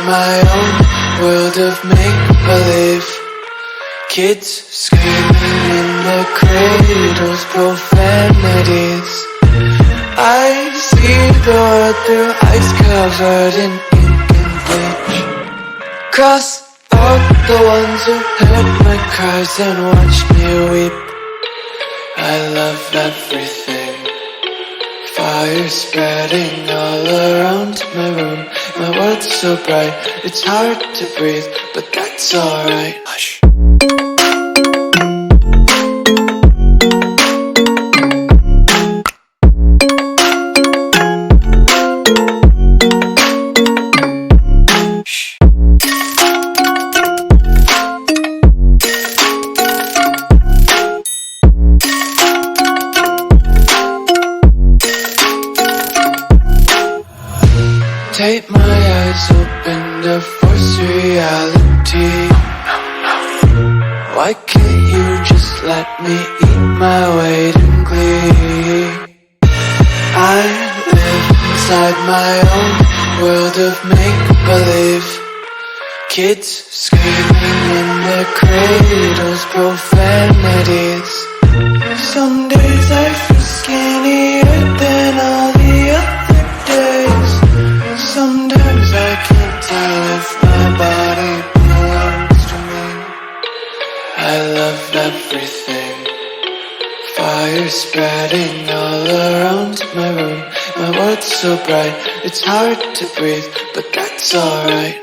my own world of make-believe. Kids screaming in their cradles, profanities. I see the world through ice covered in ink and bleach. Cross out the ones who heard my cries and watched me weep. I love everything. Fire spreading all around my room. My world's so bright, it's hard to breathe, but that's alright. Hush. Take my eyes open to force reality. Why can't you just let me eat my weight in glee? I live inside my own world of make-believe. Kids screaming in their cradles, profanities. Some days I feel skinnier than all the other days. Sometimes I can't tell if my body belongs to me. I love everything. Fire spreading all around my room. My world's so bright, it's hard to breathe, but that's alright.